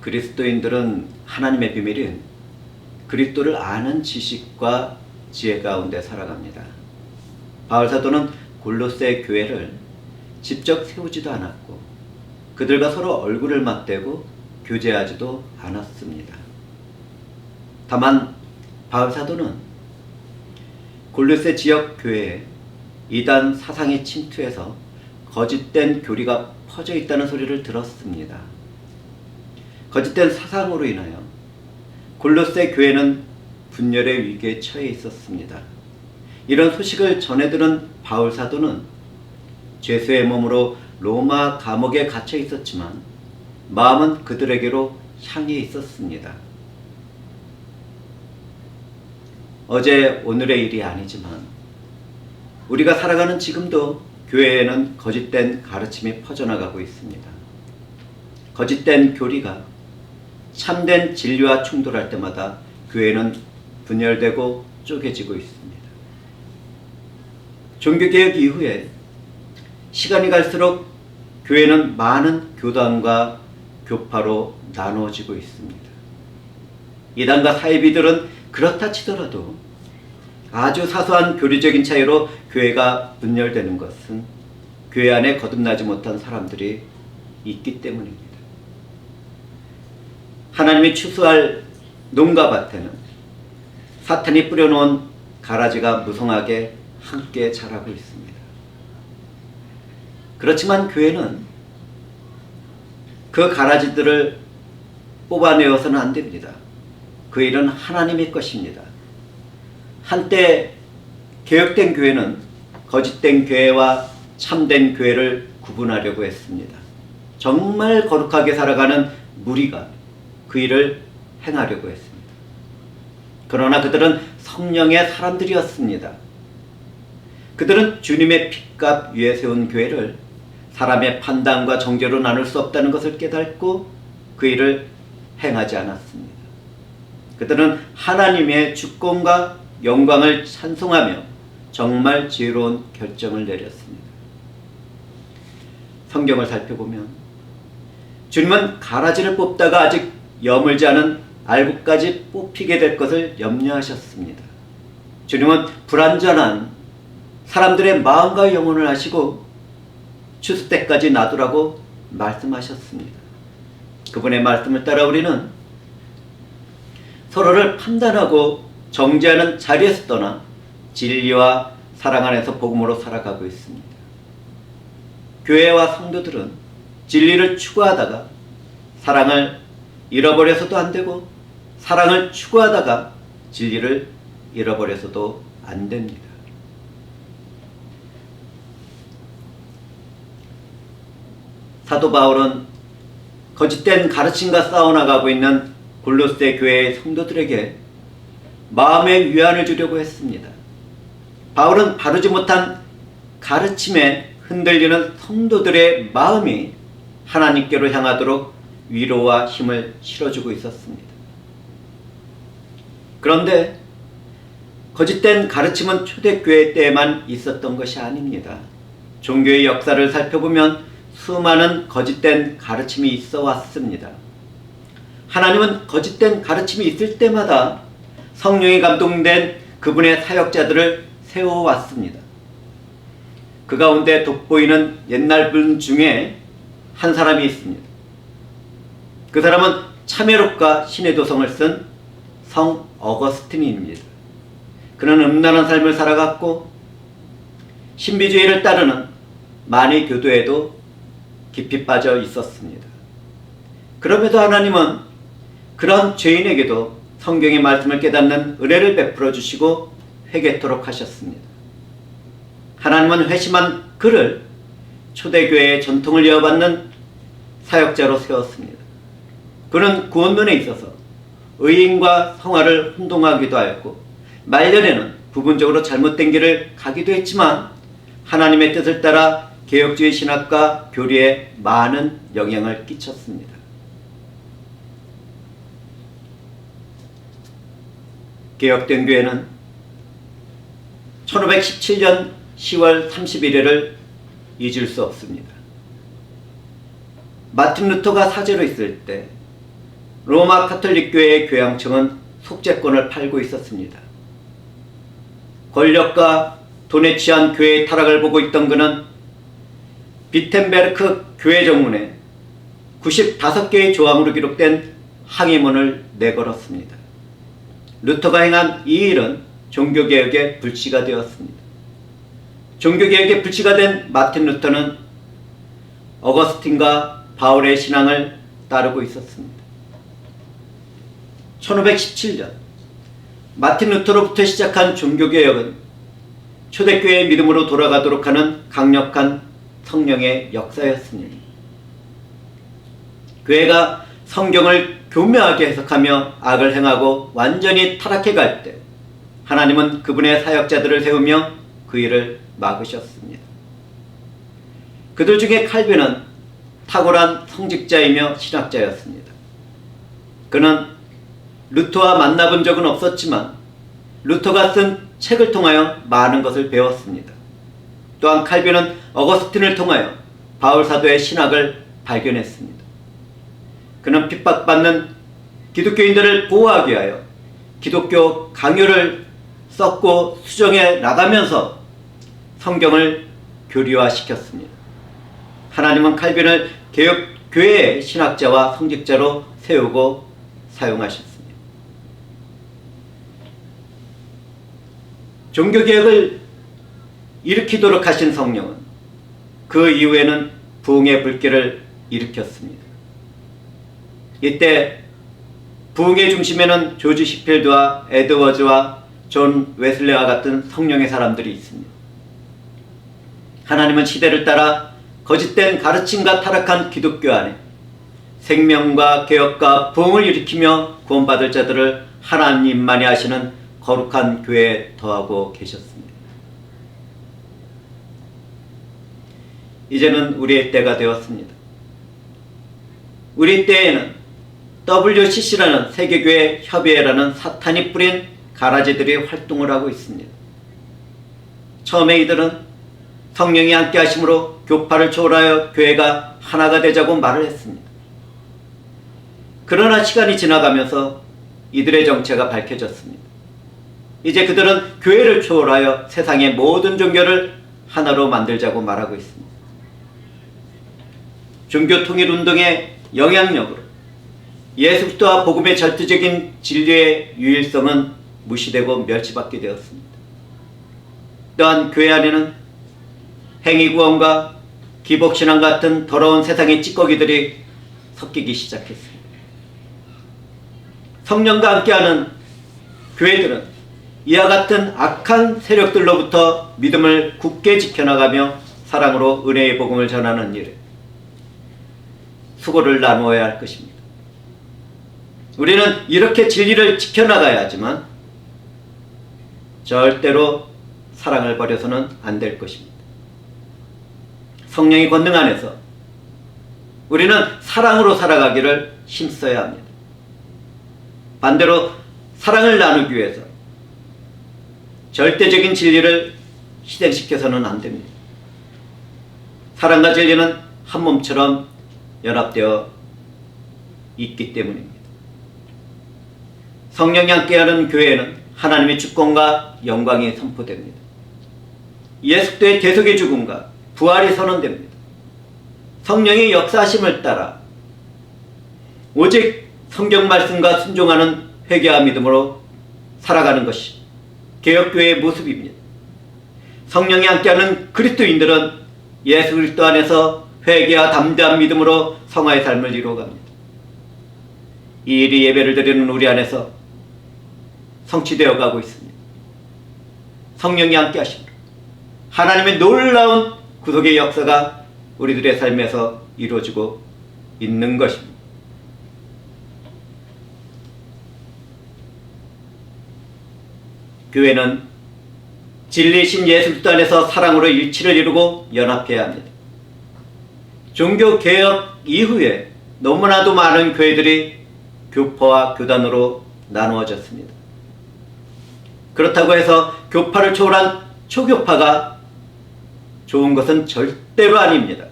그리스도인들은 하나님의 비밀인 그리스도를 아는 지식과 지혜 가운데 살아갑니다. 바울 사도는 골로새 교회를 직접 세우지도 않았고 그들과 서로 얼굴을 맞대고 교제하지도 않았습니다. 다만 바울 사도는 골로새 지역 교회에 이단 사상이 침투해서 거짓된 교리가 퍼져 있다는 소리를 들었습니다. 거짓된 사상으로 인하여 골로새 교회는 분열의 위기에 처해 있었습니다. 이런 소식을 전해 들은 바울 사도는 죄수의 몸으로 로마 감옥에 갇혀 있었지만 마음은 그들에게로 향해 있었습니다. 어제 오늘의 일이 아니지만 우리가 살아가는 지금도 교회에는 거짓된 가르침이 퍼져나가고 있습니다. 거짓된 교리가 참된 진리와 충돌할 때마다 교회는 분열되고 쪼개지고 있습니다. 종교개혁 이후에 시간이 갈수록 교회는 많은 교단과 교파로 나누어지고 있습니다. 이단과 사이비들은 그렇다 치더라도 아주 사소한 교리적인 차이로 교회가 분열되는 것은 교회 안에 거듭나지 못한 사람들이 있기 때문입니다. 하나님이 추수할 농가 밭에는 사탄이 뿌려놓은 가라지가 무성하게 함께 자라고 있습니다. 그렇지만 교회는 그 가라지들을 뽑아내어서는 안 됩니다. 그 일은 하나님의 것입니다. 한때 개혁된 교회는 거짓된 교회와 참된 교회를 구분하려고 했습니다. 정말 거룩하게 살아가는 무리가 그 일을 행하려고 했습니다. 그러나 그들은 성령의 사람들이었습니다. 그들은 주님의 핏값 위에 세운 교회를 사람의 판단과 정죄로 나눌 수 없다는 것을 깨닫고 그 일을 행하지 않았습니다. 그들은 하나님의 주권과 영광을 찬송하며 정말 지혜로운 결정을 내렸습니다. 성경을 살펴보면 주님은 가라지를 뽑다가 아직 여물지 않은 알곡까지 뽑히게 될 것을 염려하셨습니다. 주님은 불완전한 사람들의 마음과 영혼을 아시고 추수 때까지 놔두라고 말씀하셨습니다. 그분의 말씀을 따라 우리는 서로를 판단하고 정죄하는 자리에서 떠나 진리와 사랑 안에서 복음으로 살아가고 있습니다. 교회와 성도들은 진리를 추구하다가 사랑을 잃어버려서도 안 되고 사랑을 추구하다가 진리를 잃어버려서도 안 됩니다. 사도 바울은 거짓된 가르침과 싸워나가고 있는 골로새 교회의 성도들에게 마음의 위안을 주려고 했습니다. 바울은 바르지 못한 가르침에 흔들리는 성도들의 마음이 하나님께로 향하도록 위로와 힘을 실어주고 있었습니다. 그런데 거짓된 가르침은 초대교회 때에만 있었던 것이 아닙니다. 종교의 역사를 살펴보면 수많은 거짓된 가르침이 있어 왔습니다. 하나님은 거짓된 가르침이 있을 때마다 성령이 감동된 그분의 사역자들을 세워왔습니다. 그 가운데 돋보이는 옛날 분 중에 한 사람이 있습니다. 그 사람은 참회록과 신의 도성을 쓴 성 어거스틴입니다. 그는 음란한 삶을 살아갔고 신비주의를 따르는 만의 교도에도 깊이 빠져 있었습니다. 그럼에도 하나님은 그런 죄인에게도 성경의 말씀을 깨닫는 은혜를 베풀어 주시고 회개토록 하셨습니다. 하나님은 회심한 그를 초대교회의 전통을 이어받는 사역자로 세웠습니다. 그는 구원론에 있어서 의인과 성화를 혼동하기도 하였고 말년에는 부분적으로 잘못된 길을 가기도 했지만 하나님의 뜻을 따라 개혁주의 신학과 교리에 많은 영향을 끼쳤습니다. 개혁된 교회는 1517년 10월 31일을 잊을 수 없습니다. 마틴 루터가 사제로 있을 때 로마 가톨릭 교회의 교양청은 속죄권을 팔고 있었습니다. 권력과 돈에 취한 교회의 타락을 보고 있던 그는 비텐베르크 교회 정문에 95개의 조항으로 기록된 항의문을 내걸었습니다. 루터가 행한 이 일은 종교개혁의 불씨가 되었습니다. 종교개혁의 불씨가 된 마틴 루터는 어거스틴과 바울의 신앙을 따르고 있었습니다. 1517년 마틴 루터로부터 시작한 종교개혁은 초대교회의 믿음으로 돌아가도록 하는 강력한 성령의 역사였습니다. 교회가 성경을 교묘하게 해석하며 악을 행하고 완전히 타락해 갈 때 하나님은 그분의 사역자들을 세우며 그 일을 막으셨습니다. 그들 중에 칼빈은 탁월한 성직자이며 신학자였습니다. 그는 루터와 만나본 적은 없었지만 루터가 쓴 책을 통하여 많은 것을 배웠습니다. 또한 칼빈은 어거스틴을 통하여 바울 사도의 신학을 발견했습니다. 그는 핍박받는 기독교인들을 보호하기 위하여 기독교 강요를 썼고 수정해 나가면서 성경을 교리화시켰습니다. 하나님은 칼빈을 개혁교회의 신학자와 성직자로 세우고 사용하셨습니다. 종교개혁을 일으키도록 하신 성령은 그 이후에는 부흥의 불길을 일으켰습니다. 이때 부흥의 중심에는 조지 시필드와 에드워즈와 존 웨슬레와 같은 성령의 사람들이 있습니다. 하나님은 시대를 따라 거짓된 가르침과 타락한 기독교 안에 생명과 개혁과 부흥을 일으키며 구원받을 자들을 하나님만이 하시는 거룩한 교회에 더하고 계셨습니다. 이제는 우리의 때가 되었습니다. 우리 때에는 WCC라는 세계교회 협의회라는 사탄이 뿌린 가라지들이 활동을 하고 있습니다. 처음에 이들은 성령이 함께 하심으로 교파를 초월하여 교회가 하나가 되자고 말을 했습니다. 그러나 시간이 지나가면서 이들의 정체가 밝혀졌습니다. 이제 그들은 교회를 초월하여 세상의 모든 종교를 하나로 만들자고 말하고 있습니다. 종교통일운동의 영향력으로 예수 그리스도와 복음의 절대적인 진리의 유일성은 무시되고 멸치받게 되었습니다. 또한 교회 안에는 행위구원과 기복신앙 같은 더러운 세상의 찌꺼기들이 섞이기 시작했습니다. 성령과 함께하는 교회들은 이와 같은 악한 세력들로부터 믿음을 굳게 지켜나가며 사랑으로 은혜의 복음을 전하는 일에 수고를 나누어야 할 것입니다. 우리는 이렇게 진리를 지켜나가야 하지만 절대로 사랑을 버려서는 안 될 것입니다. 성령의 권능 안에서 우리는 사랑으로 살아가기를 힘써야 합니다. 반대로 사랑을 나누기 위해서 절대적인 진리를 희생시켜서는 안 됩니다. 사랑과 진리는 한 몸처럼 연합되어 있기 때문입니다. 성령이 함께하는 교회에는 하나님의 주권과 영광이 선포됩니다. 예수 그리스도의 대속의 죽음과 부활이 선언됩니다. 성령의 역사하심을 따라 오직 성경 말씀과 순종하는 회개와 믿음으로 살아가는 것이 개혁교회의 모습입니다. 성령이 함께하는 그리스도인들은 예수 그리스도 안에서 회개와 담대한 믿음으로 성화의 삶을 이루어갑니다. 이 일이 예배를 드리는 우리 안에서 성취되어 가고 있습니다. 성령이 함께 하십니다. 하나님의 놀라운 구속의 역사가 우리들의 삶에서 이루어지고 있는 것입니다. 교회는 진리이신 예수 그리스도 안에서 사랑으로 일치를 이루고 연합해야 합니다. 종교개혁 이후에 너무나도 많은 교회들이 교파와 교단으로 나누어졌습니다. 그렇다고 해서 교파를 초월한 초교파가 좋은 것은 절대로 아닙니다.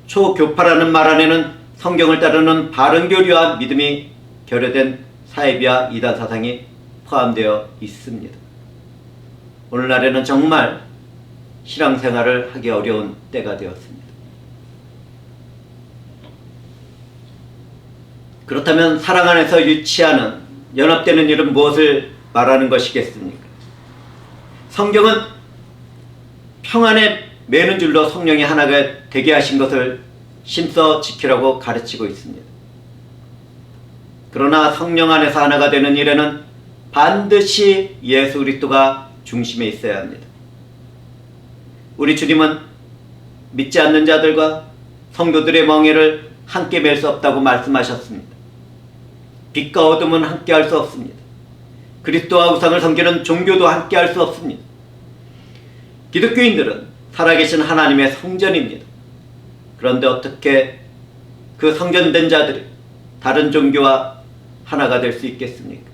초교파라는 말 안에는 성경을 따르는 바른 교리와 믿음이 결여된 사이비와 이단 사상이 포함되어 있습니다. 오늘날에는 정말 신앙생활을 하기 어려운 때가 되었습니다. 그렇다면 사랑 안에서 유치하는 연합되는 일은 무엇을 말하는 것이겠습니까? 성경은 평안에 매는 줄로 성령이 하나가 되게 하신 것을 심써 지키라고 가르치고 있습니다. 그러나 성령 안에서 하나가 되는 일에는 반드시 예수 그리스도가 중심에 있어야 합니다. 우리 주님은 믿지 않는 자들과 성도들의 멍에를 함께 맬 수 없다고 말씀하셨습니다. 빛과 어둠은 함께 할 수 없습니다. 그리스도와 우상을 섬기는 종교도 함께 할 수 없습니다. 기독교인들은 살아계신 하나님의 성전입니다. 그런데 어떻게 그 성전된 자들이 다른 종교와 하나가 될 수 있겠습니까?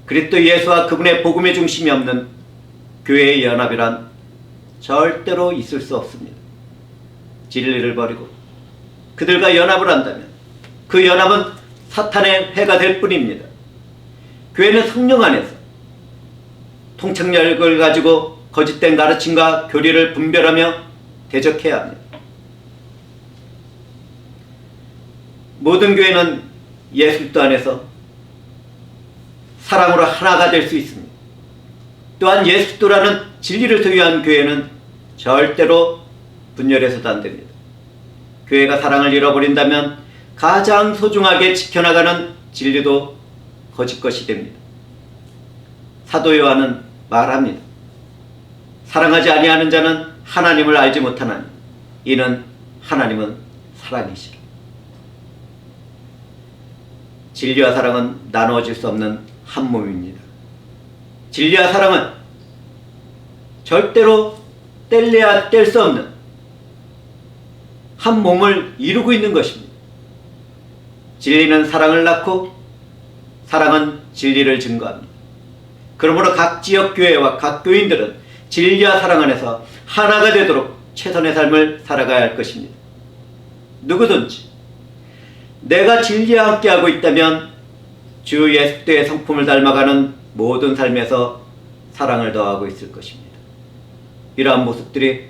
그리스도 예수와 그분의 복음의 중심이 없는 교회의 연합이란 절대로 있을 수 없습니다. 진리를 버리고 그들과 연합을 한다면 그 연합은 사탄의 회가 될 뿐입니다. 교회는 성령 안에서 통찰력을 가지고 거짓된 가르침과 교리를 분별하며 대적해야 합니다. 모든 교회는 예수 그리스도 안에서 사랑으로 하나가 될 수 있습니다. 또한 예수 그리스도라는 진리를 소유한 교회는 절대로 분열해서도 안 됩니다. 교회가 사랑을 잃어버린다면 가장 소중하게 지켜나가는 진리도 거짓 것이 됩니다. 사도 요한은 말합니다. 사랑하지 아니하는 자는 하나님을 알지 못하나니 이는 하나님은 사랑이시라. 진리와 사랑은 나누어질 수 없는 한 몸입니다. 진리와 사랑은 절대로 뗄래야 뗄 수 없는 한 몸을 이루고 있는 것입니다. 진리는 사랑을 낳고 사랑은 진리를 증거합니다. 그러므로 각 지역 교회와 각 교인들은 진리와 사랑 안에서 하나가 되도록 최선의 삶을 살아가야 할 것입니다. 누구든지 내가 진리와 함께하고 있다면 주 예수 그리스도의 성품을 닮아가는 모든 삶에서 사랑을 더하고 있을 것입니다. 이러한 모습들이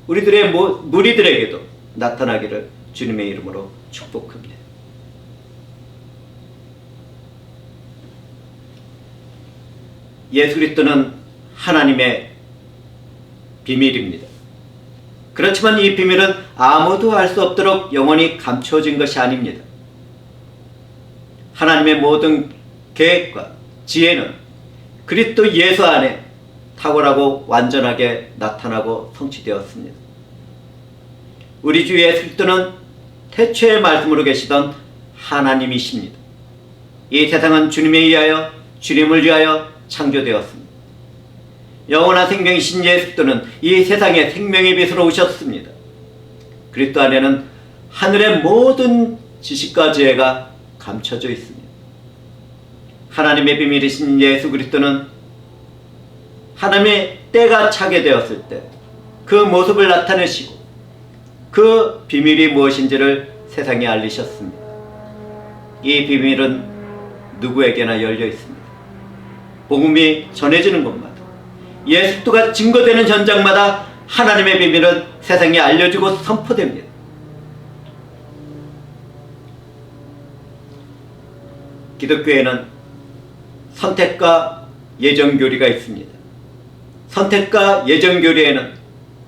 우리들의 무리들에게도 나타나기를 주님의 이름으로 축복합니다. 예수 그리스도는 하나님의 비밀입니다. 그렇지만 이 비밀은 아무도 알 수 없도록 영원히 감춰진 것이 아닙니다. 하나님의 모든 계획과 지혜는 그리스도 예수 안에 탁월하고 완전하게 나타나고 성취되었습니다. 우리 주 예수 그리스도는 태초의 말씀으로 계시던 하나님이십니다. 이 세상은 주님에 의하여 주님을 위하여 창조되었습니다. 영원한 생명이신 예수 그리스도는 이 세상에 생명의 빛으로 오셨습니다. 그리스도 안에는 하늘의 모든 지식과 지혜가 감춰져 있습니다. 하나님의 비밀이신 예수 그리스도는 하나님의 때가 차게 되었을 때 그 모습을 나타내시고 그 비밀이 무엇인지를 세상에 알리셨습니다. 이 비밀은 누구에게나 열려 있습니다. 복음이 전해지는 곳마다 예수 그리스도가 증거되는 현장마다 하나님의 비밀은 세상에 알려지고 선포됩니다. 기독교에는 선택과 예정교리가 있습니다. 선택과 예정교리에는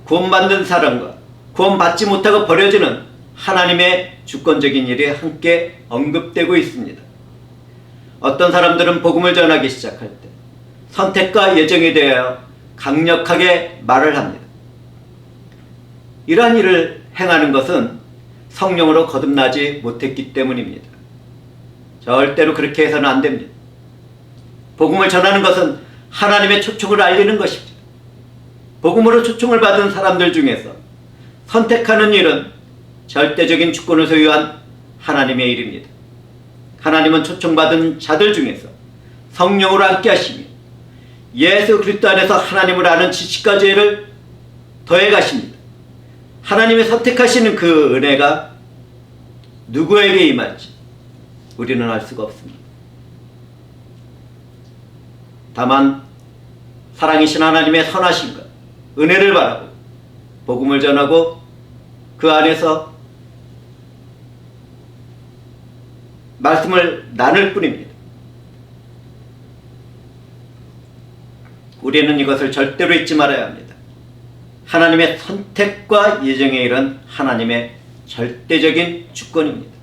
구원받는 사람과 구원받지 못하고 버려지는 하나님의 주권적인 일이 함께 언급되고 있습니다. 어떤 사람들은 복음을 전하기 시작할 때 선택과 예정에 대하여 강력하게 말을 합니다. 이러한 일을 행하는 것은 성령으로 거듭나지 못했기 때문입니다. 절대로 그렇게 해서는 안 됩니다. 복음을 전하는 것은 하나님의 초청을 알리는 것입니다. 복음으로 초청을 받은 사람들 중에서 선택하는 일은 절대적인 주권을 소유한 하나님의 일입니다. 하나님은 초청받은 자들 중에서 성령으로 함께 하시며 예수 그리스도 안에서 하나님을 아는 지식과 지혜를 더해 가십니다. 하나님의 선택하시는 그 은혜가 누구에게 임할지 우리는 알 수가 없습니다. 다만 사랑이신 하나님의 선하심과 은혜를 바라고 복음을 전하고 그 안에서 말씀을 나눌 뿐입니다. 우리는 이것을 절대로 잊지 말아야 합니다. 하나님의 선택과 예정에 이른 하나님의 절대적인 주권입니다.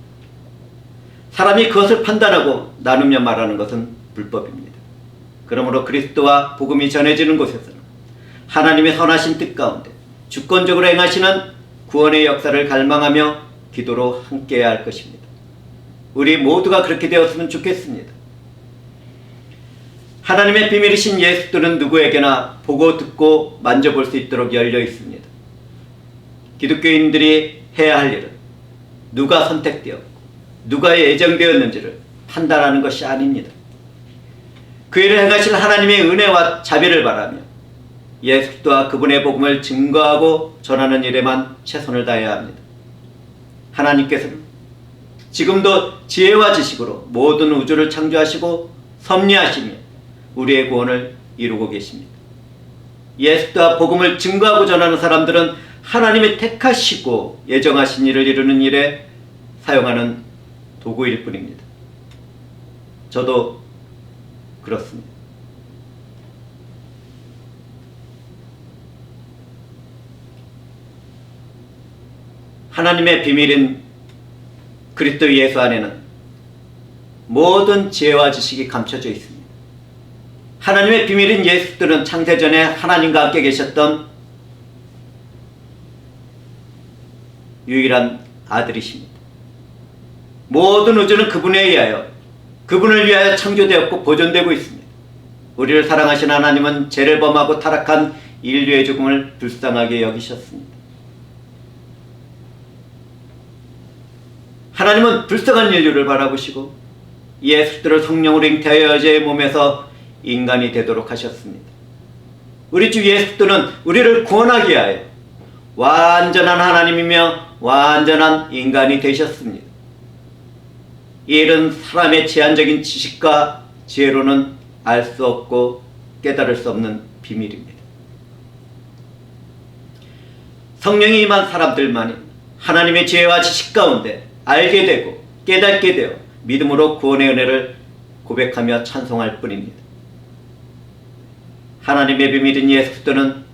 사람이 그것을 판단하고 나누며 말하는 것은 불법입니다. 그러므로 그리스도와 복음이 전해지는 곳에서는 하나님의 선하신 뜻 가운데 주권적으로 행하시는 구원의 역사를 갈망하며 기도로 함께해야 할 것입니다. 우리 모두가 그렇게 되었으면 좋겠습니다. 하나님의 비밀이신 예수들은 누구에게나 보고 듣고 만져볼 수 있도록 열려 있습니다. 기독교인들이 해야 할 일은 누가 선택되었고 누가 예정되었는지를 판단하는 것이 아닙니다. 그 일을 행하실 하나님의 은혜와 자비를 바라며 예수 그리스도와 그분의 복음을 증거하고 전하는 일에만 최선을 다해야 합니다. 하나님께서는 지금도 지혜와 지식으로 모든 우주를 창조하시고 섭리하시며 우리의 구원을 이루고 계십니다. 예수 그리스도와 복음을 증거하고 전하는 사람들은 하나님이 택하시고 예정하신 일을 이루는 일에 사용하는 도구일 뿐입니다. 저도 그렇습니다. 하나님의 비밀인 그리스도 예수 안에는 모든 지혜와 지식이 감춰져 있습니다. 하나님의 비밀인 예수들은 창세전에 하나님과 함께 계셨던 유일한 아들이십니다. 모든 우주는 그분을 위하여 창조되었고 보존되고 있습니다. 우리를 사랑하신 하나님은 죄를 범하고 타락한 인류의 죽음을 불쌍하게 여기셨습니다. 하나님은 불쌍한 인류를 바라보시고 예수들을 성령으로 잉태하여 여자의 몸에서 인간이 되도록 하셨습니다. 우리 주 예수들은 우리를 구원하기 위하여 완전한 하나님이며 완전한 인간이 되셨습니다. 이 일은 사람의 제한적인 지식과 지혜로는 알 수 없고 깨달을 수 없는 비밀입니다. 성령이 임한 사람들만이 하나님의 지혜와 지식 가운데 알게 되고 깨닫게 되어 믿음으로 구원의 은혜를 고백하며 찬송할 뿐입니다. 하나님의 비밀인 예수 그리스도는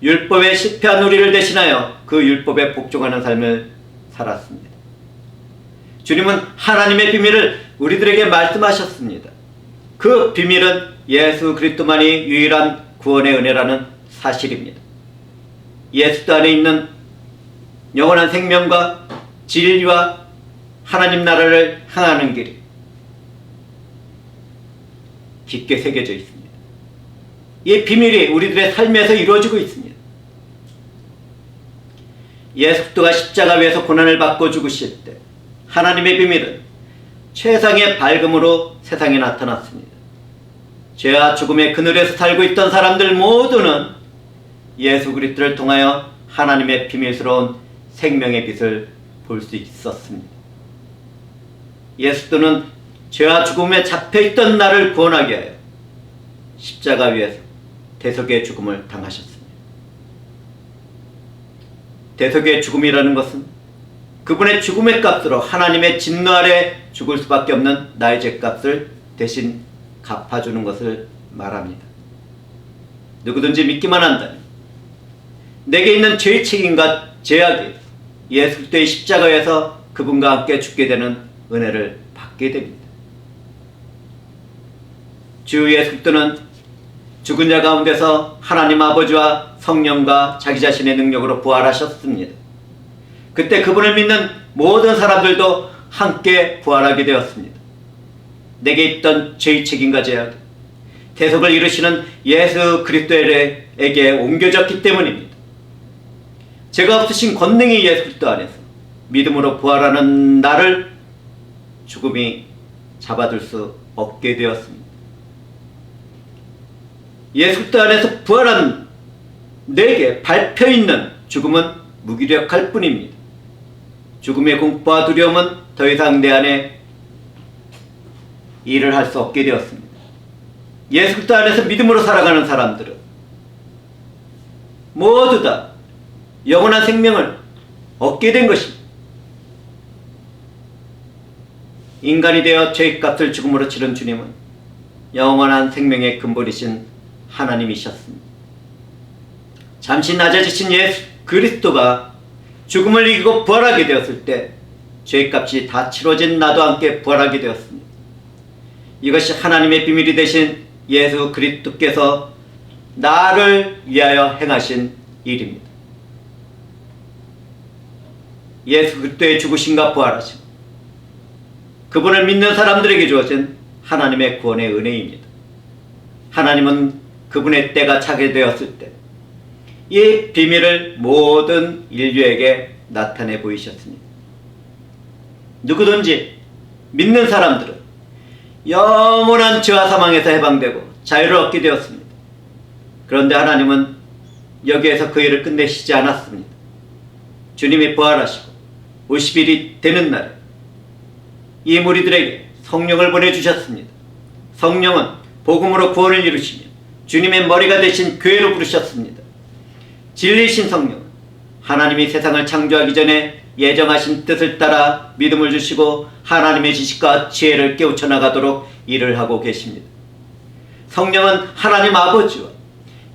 율법에 실패한 우리를 대신하여 그 율법에 복종하는 삶을 살았습니다. 주님은 하나님의 비밀을 우리들에게 말씀하셨습니다. 그 비밀은 예수 그리스도만이 유일한 구원의 은혜라는 사실입니다. 예수 안에 있는 영원한 생명과 진리와 하나님 나라를 향하는 길이 깊게 새겨져 있습니다. 이 비밀이 우리들의 삶에서 이루어지고 있습니다. 예수 그리스도가 십자가 위에서 고난을 받고 죽으실 때 하나님의 비밀은 최상의 밝음으로 세상에 나타났습니다. 죄와 죽음의 그늘에서 살고 있던 사람들 모두는 예수 그리스도를 통하여 하나님의 비밀스러운 생명의 빛을 볼 수 있었습니다. 예수 그리스도는 죄와 죽음에 잡혀있던 나를 구원하게 하여 십자가 위에서 대속의 죽음을 당하셨습니다. 대속의 죽음이라는 것은 그분의 죽음의 값으로 하나님의 진노 아래 죽을 수밖에 없는 나의 죄값을 대신 갚아주는 것을 말합니다. 누구든지 믿기만 한다면 내게 있는 죄의 책임과 죄악이 예수 그리스도의 십자가에서 그분과 함께 죽게 되는 은혜를 받게 됩니다. 주 예수 그리스도는 죽은 자 가운데서 하나님 아버지와 성령과 자기 자신의 능력으로 부활하셨습니다. 그때 그분을 믿는 모든 사람들도 함께 부활하게 되었습니다. 내게 있던 죄의 책임과 죄악, 대속을 이루시는 예수 그리스도에게 옮겨졌기 때문입니다. 죄가 없으신 권능이 예수 그리스도 안에서 믿음으로 부활하는 나를 죽음이 잡아둘 수 없게 되었습니다. 예수 그리스도 안에서 부활한 내게 밟혀있는 죽음은 무기력할 뿐입니다. 죽음의 공포와 두려움은 더 이상 내 안에 일을 할 수 없게 되었습니다. 예수 그리스도 안에서 믿음으로 살아가는 사람들은 모두 다 영원한 생명을 얻게 된 것입니다. 인간이 되어 죄값을 죽음으로 치른 주님은 영원한 생명의 근본이신 하나님이셨습니다. 잠시 낮아지신 예수 그리스도가 죽음을 이기고 부활하게 되었을 때 죄값이 다 치러진 나도 함께 부활하게 되었습니다. 이것이 하나님의 비밀이 되신 예수 그리스도께서 나를 위하여 행하신 일입니다. 예수 그리스도의 죽으심과 부활하심, 그분을 믿는 사람들에게 주어진 하나님의 구원의 은혜입니다. 하나님은 그분의 때가 차게 되었을 때 이 비밀을 모든 인류에게 나타내 보이셨습니다. 누구든지 믿는 사람들은 영원한 죄와 사망에서 해방되고 자유를 얻게 되었습니다. 그런데 하나님은 여기에서 그 일을 끝내시지 않았습니다. 주님이 부활하시고 50일이 되는 날에 이 무리들에게 성령을 보내주셨습니다. 성령은 복음으로 구원을 이루시며 주님의 머리가 되신 교회로 부르셨습니다. 진리신 성령은 하나님이 세상을 창조하기 전에 예정하신 뜻을 따라 믿음을 주시고 하나님의 지식과 지혜를 깨우쳐 나가도록 일을 하고 계십니다. 성령은 하나님 아버지와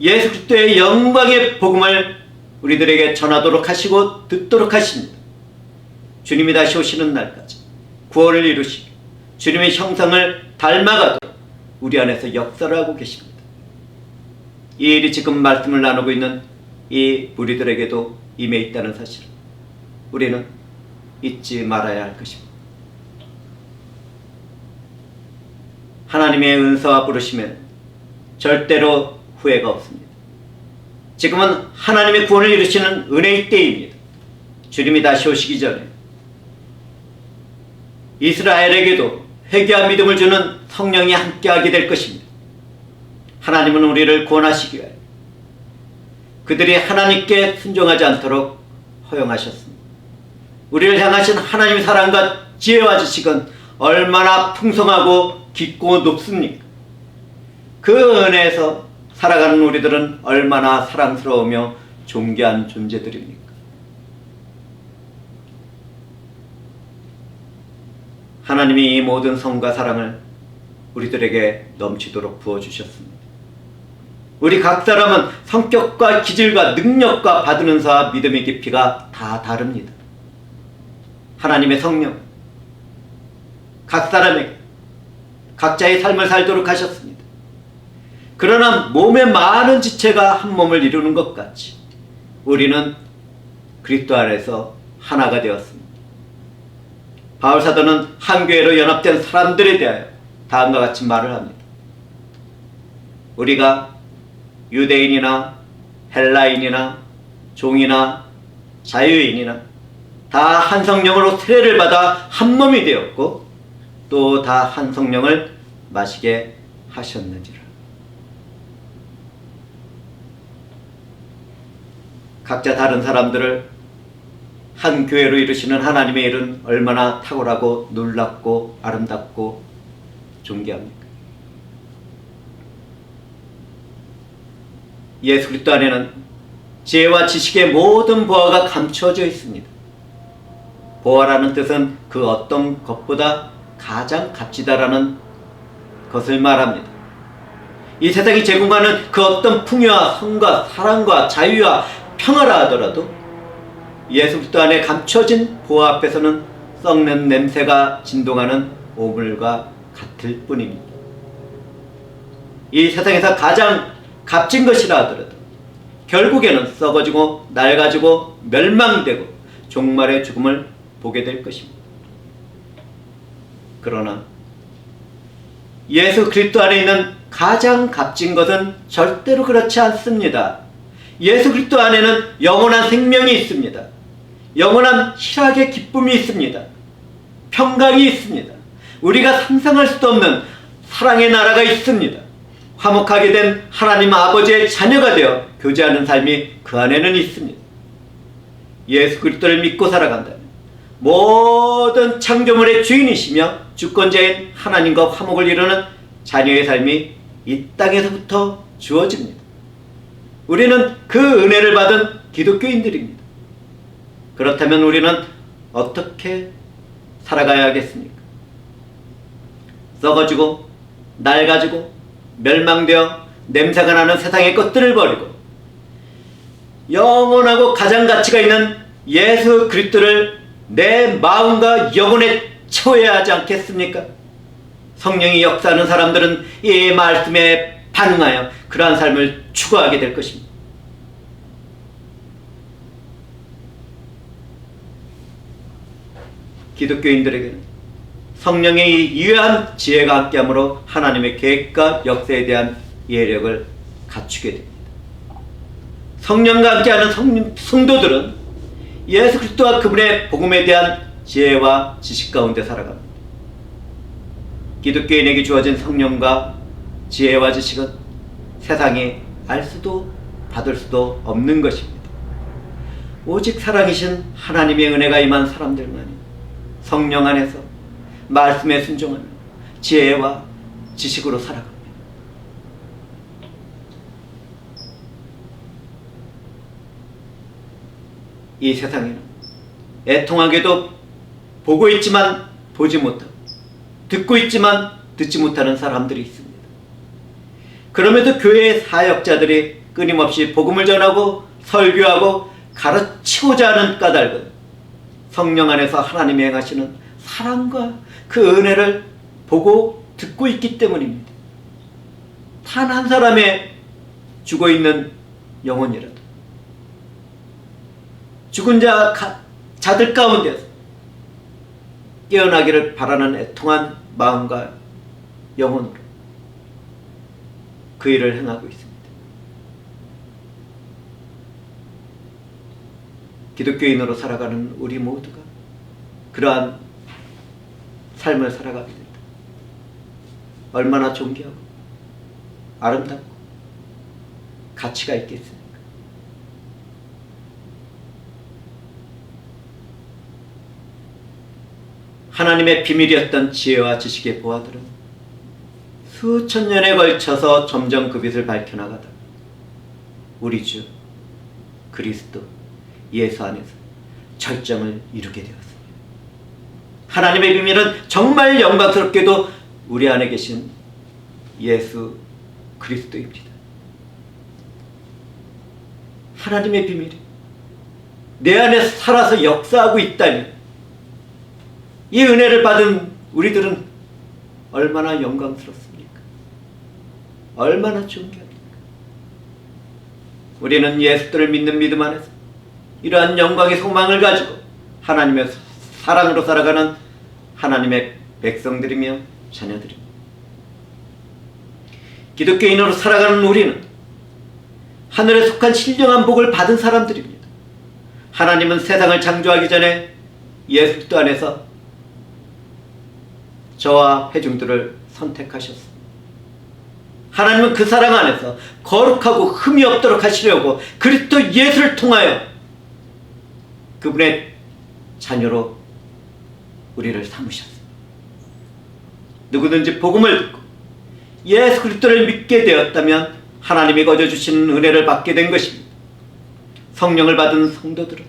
예수 그리스도의 영광의 복음을 우리들에게 전하도록 하시고 듣도록 하십니다. 주님이 다시 오시는 날까지 구원을 이루시고 주님의 형상을 닮아가도록 우리 안에서 역사를 하고 계십니다. 이 일이 지금 말씀을 나누고 있는 이 무리들에게도 임해 있다는 사실을 우리는 잊지 말아야 할 것입니다. 하나님의 은사와 부르심에는 절대로 후회가 없습니다. 지금은 하나님의 구원을 이루시는 은혜의 때입니다. 주님이 다시 오시기 전에 이스라엘에게도 회개와 믿음을 주는 성령이 함께하게 될 것입니다. 하나님은 우리를 구원하시기 위하여 그들이 하나님께 순종하지 않도록 허용하셨습니다. 우리를 향하신 하나님의 사랑과 지혜와 지식은 얼마나 풍성하고 깊고 높습니까? 그 은혜에서 살아가는 우리들은 얼마나 사랑스러우며 존귀한 존재들입니까? 하나님이 이 모든 성과 사랑을 우리들에게 넘치도록 부어주셨습니다. 우리 각 사람은 성격과 기질과 능력과 받은 은사와 믿음의 깊이가 다 다릅니다. 하나님의 성령, 각 사람에게 각자의 삶을 살도록 하셨습니다. 그러나 몸의 많은 지체가 한 몸을 이루는 것 같이 우리는 그리스도 안에서 하나가 되었습니다. 바울사도는 한 교회로 연합된 사람들에 대하여 다음과 같이 말을 합니다. 우리가 유대인이나 헬라인이나 종이나 자유인이나 다 한 성령으로 세례를 받아 한 몸이 되었고 또 다 한 성령을 마시게 하셨는지라. 각자 다른 사람들을 한 교회로 이루시는 하나님의 일은 얼마나 탁월하고 놀랍고 아름답고 존귀합니까? 예수 그리스도 안에는 지혜와 지식의 모든 보화가 감추어져 있습니다. 보화라는 뜻은 그 어떤 것보다 가장 값지다라는 것을 말합니다. 이 세상이 제공하는 그 어떤 풍요와 성과 사랑과 자유와 평화라 하더라도 예수 그리스도 안에 감춰진 보화 앞에서는 썩는 냄새가 진동하는 오물과 같을 뿐입니다. 이 세상에서 가장 값진 것이라 하더라도 결국에는 썩어지고 낡아지고 멸망되고 종말의 죽음을 보게 될 것입니다. 그러나 예수 그리스도 안에 있는 가장 값진 것은 절대로 그렇지 않습니다. 예수 그리스도 안에는 영원한 생명이 있습니다. 영원한 희락의 기쁨이 있습니다. 평강이 있습니다. 우리가 상상할 수도 없는 사랑의 나라가 있습니다. 화목하게 된 하나님 아버지의 자녀가 되어 교제하는 삶이 그 안에는 있습니다. 예수 그리스도를 믿고 살아간다면 모든 창조물의 주인이시며 주권자인 하나님과 화목을 이루는 자녀의 삶이 이 땅에서부터 주어집니다. 우리는 그 은혜를 받은 기독교인들입니다. 그렇다면 우리는 어떻게 살아가야겠습니까? 썩어지고 낡아지고 멸망되어 냄새가 나는 세상의 것들을 버리고 영원하고 가장 가치가 있는 예수 그리스도를 내 마음과 영혼에 채워야 하지 않겠습니까? 성령이 역사하는 사람들은 이 말씀에 반응하여 그러한 삶을 추구하게 될 것입니다. 기독교인들에게는 성령의 유효한 지혜가 함께함으로 하나님의 계획과 역사에 대한 이해력을 갖추게 됩니다. 성령과 함께하는 성도들은 예수 그리스도와 그분의 복음에 대한 지혜와 지식 가운데 살아갑니다. 기독교인에게 주어진 성령과 지혜와 지식은 세상이 알 수도 받을 수도 없는 것입니다. 오직 사랑이신 하나님의 은혜가 임한 사람들만이 성령 안에서 말씀에 순종하며 지혜와 지식으로 살아갑니다. 이 세상에는 애통하게도 보고 있지만 보지 못하고 듣고 있지만 듣지 못하는 사람들이 있습니다. 그럼에도 교회의 사역자들이 끊임없이 복음을 전하고 설교하고 가르치고자 하는 까닭은 성령 안에서 하나님이 행하시는 사랑과 그 은혜를 보고 듣고 있기 때문입니다. 단 한 사람의 죽어있는 영혼이라도 죽은 자들 가운데서 깨어나기를 바라는 애통한 마음과 영혼으로 그 일을 행하고 있습니다. 기독교인으로 살아가는 우리 모두가 그러한 삶을 살아가게 된다. 얼마나 존귀하고 아름답고 가치가 있겠습니까? 하나님의 비밀이었던 지혜와 지식의 보화들은 수천 년에 걸쳐서 점점 그 빛을 밝혀나가다 우리 주 그리스도 예수 안에서 절정을 이루게 되었습니다. 하나님의 비밀은 정말 영광스럽게도 우리 안에 계신 예수 그리스도입니다. 하나님의 비밀이 내 안에 살아서 역사하고 있다니 이 은혜를 받은 우리들은 얼마나 영광스럽습니까? 얼마나 존귀합니까? 우리는 예수들을 믿는 믿음 안에서 이러한 영광의 소망을 가지고 하나님의 사랑으로 살아가는 하나님의 백성들이며 자녀들입니다. 기독교인으로 살아가는 우리는 하늘에 속한 신령한 복을 받은 사람들입니다. 하나님은 세상을 창조하기 전에 예수 그리스도 안에서 저와 회중들을 선택하셨습니다. 하나님은 그 사랑 안에서 거룩하고 흠이 없도록 하시려고 그리스도 예수를 통하여 그분의 자녀로 우리를 삼으셨습니다. 누구든지 복음을 듣고 예수 그리스도를 믿게 되었다면 하나님이 거저 주시는 은혜를 받게 된 것입니다. 성령을 받은 성도들은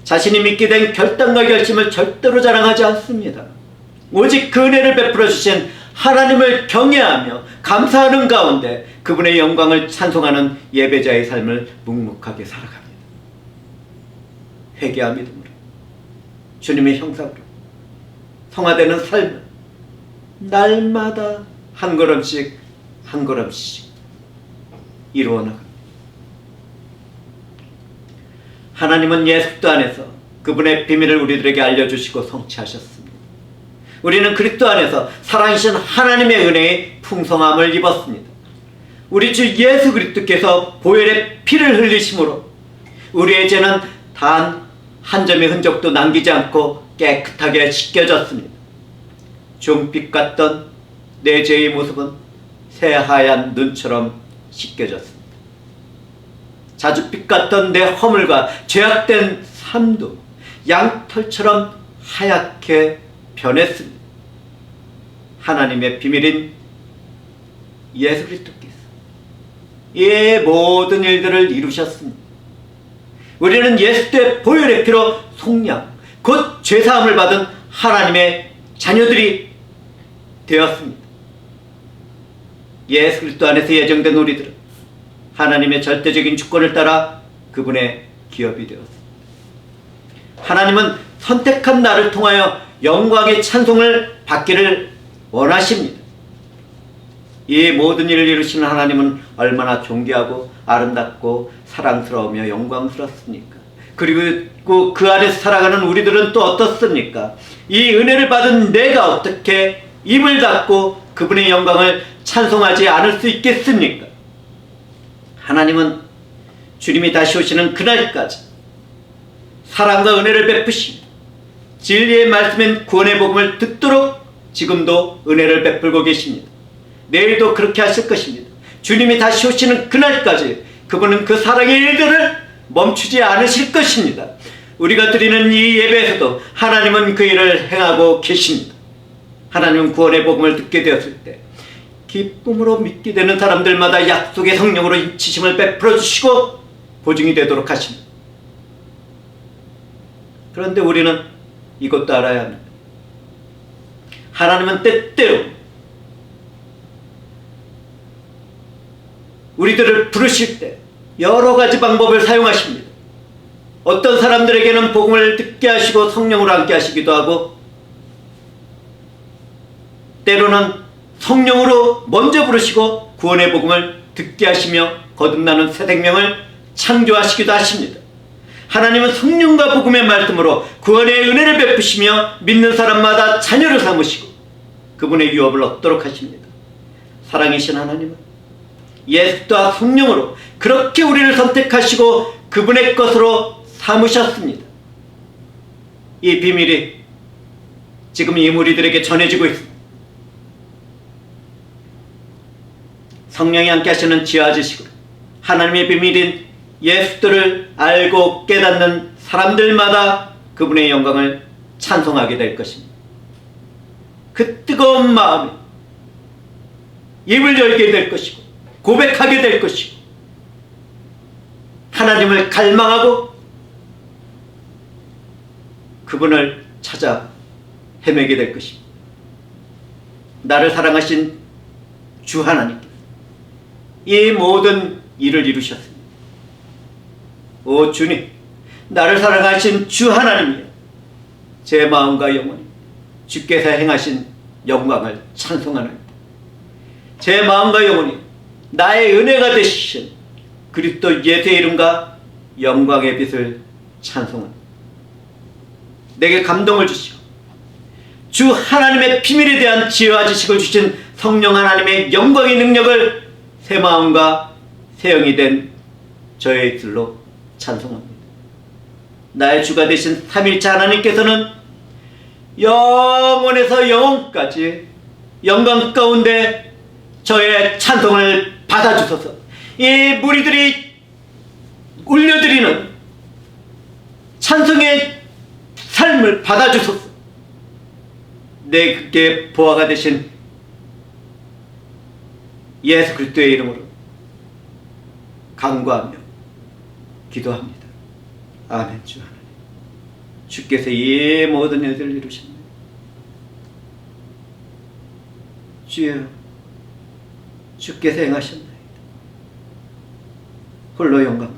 자신이 믿게 된 결단과 결심을 절대로 자랑하지 않습니다. 오직 그 은혜를 베풀어 주신 하나님을 경외하며 감사하는 가운데 그분의 영광을 찬송하는 예배자의 삶을 묵묵하게 살아갑니다. 회개와 믿음으로 주님의 형상으로 성화되는 삶을 날마다 한 걸음씩 한 걸음씩 이루어 나갑니다. 하나님은 예수 그리스도 안에서 그분의 비밀을 우리들에게 알려주시고 성취하셨습니다. 우리는 그리스도 안에서 살아계신 하나님의 은혜의 풍성함을 입었습니다. 우리 주 예수 그리스도께서 보혈의 피를 흘리심으로 우리의 죄는 단 한 점의 흔적도 남기지 않고 깨끗하게 씻겨졌습니다. 좀빛 같던 내 죄의 모습은 새하얀 눈처럼 씻겨졌습니다. 자줏빛 같던 내 허물과 죄악된 삶도 양털처럼 하얗게 변했습니다. 하나님의 비밀인 예수 그리스도께서 이 모든 일들을 이루셨습니다. 우리는 예수의 보혈의 피로 속량, 곧 죄사함을 받은 하나님의 자녀들이 되었습니다. 예수 그리스도 안에서 예정된 우리들은 하나님의 절대적인 주권을 따라 그분의 기업이 되었습니다. 하나님은 선택한 나를 통하여 영광의 찬송을 받기를 원하십니다. 이 모든 일을 이루시는 하나님은 얼마나 존귀하고 아름답고 사랑스러우며 영광스럽습니까? 그리고 그 안에서 살아가는 우리들은 또 어떻습니까? 이 은혜를 받은 내가 어떻게 입을 닫고 그분의 영광을 찬송하지 않을 수 있겠습니까? 하나님은 주님이 다시 오시는 그날까지 사랑과 은혜를 베푸시며 진리의 말씀인 구원의 복음을 듣도록 지금도 은혜를 베풀고 계십니다. 내일도 그렇게 하실 것입니다. 주님이 다시 오시는 그날까지 그분은 그 사랑의 일들을 멈추지 않으실 것입니다. 우리가 드리는 이 예배에서도 하나님은 그 일을 행하고 계십니다. 하나님은 구원의 복음을 듣게 되었을 때 기쁨으로 믿게 되는 사람들마다 약속의 성령으로 인치심을 베풀어 주시고 보증이 되도록 하십니다. 그런데 우리는 이것도 알아야 합니다. 하나님은 때때로 우리들을 부르실 때 여러 가지 방법을 사용하십니다. 어떤 사람들에게는 복음을 듣게 하시고 성령으로 함께 하시기도 하고, 때로는 성령으로 먼저 부르시고 구원의 복음을 듣게 하시며 거듭나는 새 생명을 창조하시기도 하십니다. 하나님은 성령과 복음의 말씀으로 구원의 은혜를 베푸시며 믿는 사람마다 자녀를 삼으시고 그분의 유업을 얻도록 하십니다. 사랑이신 하나님은 예수와 성령으로 그렇게 우리를 선택하시고 그분의 것으로 삼으셨습니다. 이 비밀이 지금 이 무리들에게 전해지고 있습니다. 성령이 함께 하시는 지하 지식으로 하나님의 비밀인 예수들을 알고 깨닫는 사람들마다 그분의 영광을 찬송하게 될 것입니다. 그 뜨거운 마음에 입을 열게 될 것이고 고백하게 될 것이고 하나님을 갈망하고 그분을 찾아 헤매게 될 것입니다. 나를 사랑하신 주 하나님께서 이 모든 일을 이루셨습니다. 오 주님, 나를 사랑하신 주 하나님이여, 제 마음과 영혼이 주께서 행하신 영광을 찬송하나이다. 제 마음과 영혼이 나의 은혜가 되시신 그리스도 예수의 이름과 영광의 빛을 찬송합니다. 내게 감동을 주시고 주 하나님의 비밀에 대한 지혜와 지식을 주신 성령 하나님의 영광의 능력을 새 마음과 새 영이 된 저의 입술로 찬송합니다. 나의 주가 되신 삼일체 하나님께서는 영원에서 영원까지 영광 가운데 저의 찬송을 받아주소서. 이 무리들이 울려드리는 찬송의 삶을 받아주소서. 내게 보화가 되신 예수 그리스도의 이름으로 간구하며 기도합니다. 아멘. 주 하나님, 주께서 이 모든 일들을 이루십니다. 주여, 주께서 행하셨나이다. 홀로 영광